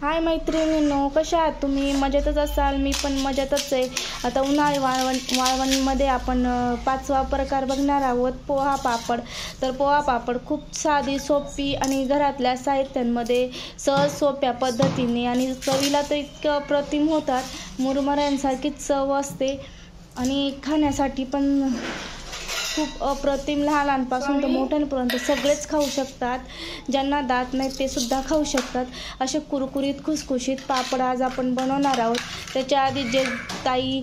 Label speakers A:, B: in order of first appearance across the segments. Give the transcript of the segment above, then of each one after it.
A: हाय मैत्रिणींनो, कशा आहात तुम्ही? मजेतच असाल, मी पण मजेतच आहे. आता उन्हाळी वाळवणमध्ये आपण पाचवा प्रकार बघणार आहोत, पोहा पापड. तर पोहा पापड खूप साधी, सोपी आणि घरातल्या साहित्यांमध्ये सहज सोप्या पद्धतीने आणि चवीला तर इतकं अप्रतिम होतात, मुरमुऱ्यांसारखीच चव असते आणि खाण्यासाठी पण खूप अप्रतिम. लहानांपासून तर मोठ्यांपर्यंत सगळेच खाऊ शकतात. ज्यांना दात नाही ते सुद्धा खाऊ शकतात. असे कुरकुरीत खुसखुशीत पापड आज आपण बनवणार आहोत. त्याच्या आधी जे ताई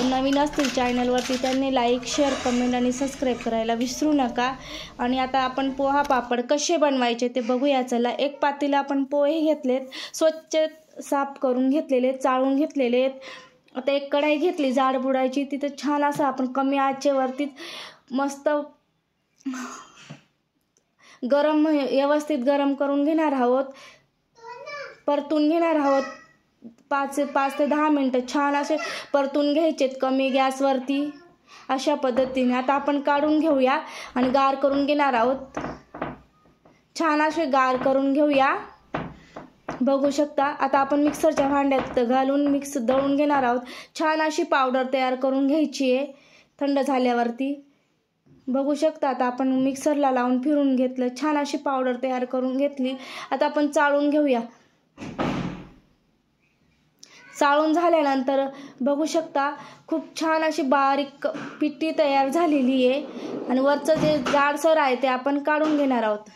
A: नवीन असतील चॅनलवरती त्यांनी लाईक, शेअर, कमेंट आणि सबस्क्राईब करायला विसरू नका. आणि आता आपण पोहा पापड कसे बनवायचे ते बघूया. चला, एक पातेला आपण पोहे घेतलेत, स्वच्छ साफ करून घेतलेले, चाळून घेतलेले. आता एक कढाई घेतली जाड बुडायची, तिथं छान असं आपण कमी आचेवरती मस्त व्यवस्थित गरम करून घेणार आहोत, परतून घेणार आहोत. 5 ते 10 मिनटं छान असे परतून घ्यायचेत कमी गॅसवरती, अशा पद्धतीने. आता आपण काढून घेऊया आणि गार करून घेणार आहोत. छान असे गार करून घेऊया, बघू शकता. आता आपण मिक्सरच्या भांड्यात घालून दळून घेणार आहोत. छान अशी पावडर तयार करून घ्यायची आहे थंड झाल्यावरती, बघू शकता. आता आपण मिक्सरला लावून फिरून घेतलं, छान अशी पावडर तयार करून घेतली. आता आपण चाळून घेऊया. चाळून झाल्यानंतर बघू शकता खूप छान अशी बारीक पिठी तयार झालेली आहे आणि वरचं जे जाडसर आहे ते आपण काढून घेणार आहोत.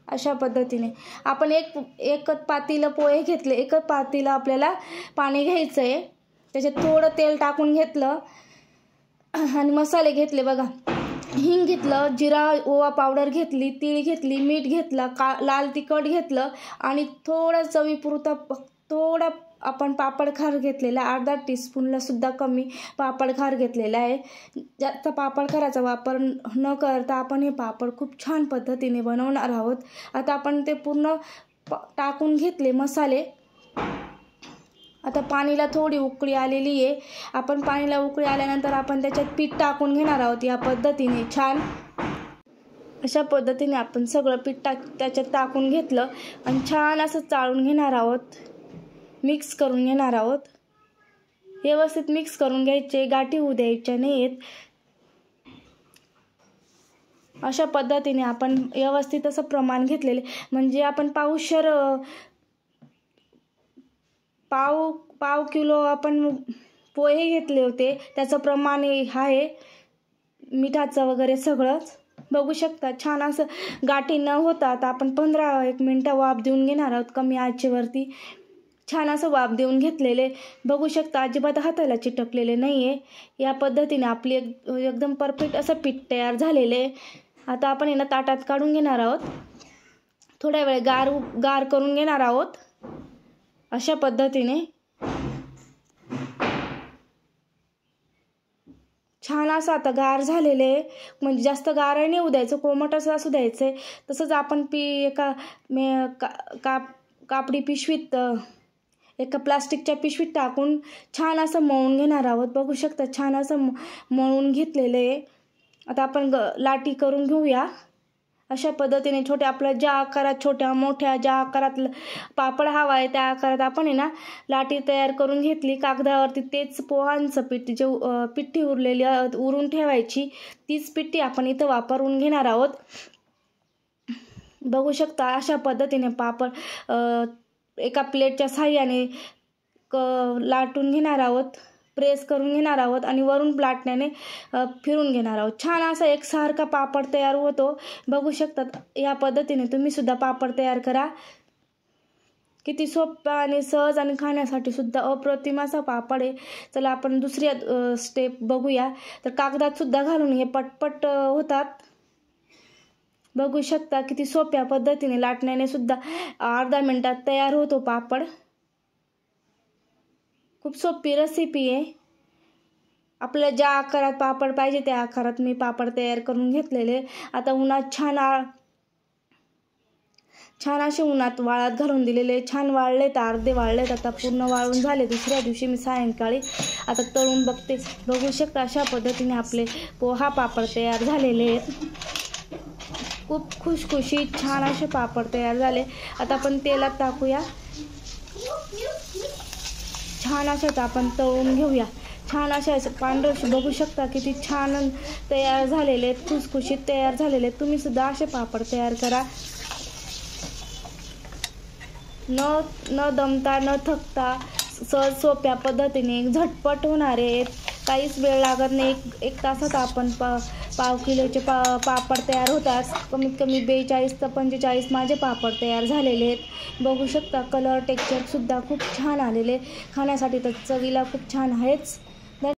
A: अशा पद्धतीने आपण एकच पातेलं पोहे घेतले, एकच पातेलं आपल्याला पाणी घ्यायचं आहे. त्याच्यात थोडं तेल टाकून घेतलं आणि मसाले घेतले बघा. हिंग घेतलं, जिरा ओवा पावडर घेतली, तीळ घेतली, मीठ घेतलं, लाल तिखट घेतलं आणि थोडं चवीपुरता थोडा आपण पापड खार घेतलेला, अर्धा टीस्पूनला सुद्धा कमी पापड खार घेतलेला आहे. जास्त पापड खाराचा वापर न करता आपण हे पापड खूप छान पद्धतीने बनवणार आहोत. आता आपण ते पूर्ण टाकून घेतले मसाले. आता पाणीला थोडी उकळी आलेली आहे. आपण पाणीला उकळी आल्यानंतर आपण त्याच्यात पीठ टाकून घेणार आहोत. या पद्धतीने छान अशा पद्धतीने आपण सगळं पीठ त्याच्यात टाकून घेतलं आणि छान असं चाळून घेणार आहोत, मिक्स करून घेणार आहोत. व्यवस्थित मिक्स करून घ्यायचे, गाठी होऊ द्यायच्या नाहीत. अशा पद्धतीने आपण व्यवस्थित असं प्रमाण घेतलेले, म्हणजे आपण पाव किलो आपण पोहे घेतले होते, त्याचं प्रमाण आहे. मिठाचं वगैरे सगळंच बघू शकता. छान असं गाठी न होता आता आपण 15-1 मिनटं वाफ देऊन घेणार आहोत कमी आचेवरती. छान असं वाफ देऊन घेतलेले बघू शकता, अजिबात हाताला चिटकलेले नाही आहे. या पद्धतीने आपली एकदम परफेक्ट असं पीठ तयार झालेले. आता आपण याला ताटात काढून घेणार आहोत. थोड्या वेळ गार करून घेणार आहोत. अशा पद्धतीने छान असं आता गार झालेले, म्हणजे जास्त गार नाही होऊ द्यायचं, कोमट असं असू द्यायचं. तसंच आपण कापडी पिशवीत, एका प्लास्टिकच्या पिशवीत टाकून छान असं मळून घेणार आहोत. बघू शकता छान असं मळून घेतलेले. आता आपण लाटी करून घेऊया. अशा पद्धतीने छोट्या आपल्या ज्या आकारात, छोट्या मोठ्या ज्या आकारात पापड हवा आहे त्या आकारात आपण लाटी तयार करून घेतली. कागदावरती तेच पोहांचं पीठ, जे पिठी उरलेली उरून ठेवायची, तीच पिठी आपण इथं वापरून घेणार आहोत. बघू शकता अशा पद्धतीने पापड एका प्लेटच्या साहाय्याने लाटून घेणार आहोत, प्रेस करून घेणार आहोत आणि वरून लाटण्याने फिरून घेणार आहोत. छान असा एकसारखा पापड तयार होतो. बघू शकता या पद्धतीने तुम्ही सुद्धा पापड तयार करा. किती सोपा आणि सहज आणि खाण्यासाठी सुद्धा अप्रतिम असा पापड आहे. चला आपण दुसरी स्टेप बघूया. तर कागदात सुद्धा घालून हे पटपट होतात. बघू शकता किती सोप्या पद्धतीने लाटण्याने सुद्धा अर्ध्या मिनिटात तयार होतो पापड. खूप सोपी रेसिपी आहे. आपल्याला ज्या आकारात पापड पाहिजे त्या आकारात मी पापड तयार करून घेतलेले. आता उन्हात छान असे उन्हात वाळत घालून दिलेले, छान वाळलेत, अर्धे वाळलेत, आता पूर्ण वाळून झाले. दुसऱ्या दिवशी मी सायंकाळी आता तळून बघते. बघू शकता अशा पद्धतीने आपले पोहा पापड तयार झालेले आहेत. खूप खुशखुशीत छान असे पापड तयार झाले. आता आपण तेलात टाकूया. छान अशाच आपण तळून घेऊया. छान अशा पांढरे बघू शकता किती छान तयार झालेले आहेत, खुसखुशीत तयार झालेले आहेत. तुम्ही सुद्धा असे पापड तयार करा. न दमता न थकता सहज सोप्या पद्धतीने झटपट होणारे आहेत. काहीच वेळ लागत नाही. एक तासात आपण पाव किलोचे पापड तयार होतात. कमीत कमी 42 ते 45 माझे पापड तयार झालेले आहेत. बघू शकता कलर टेक्स्चरसुद्धा खूप छान आलेले. खाण्यासाठी तर चवीला खूप छान आहेच.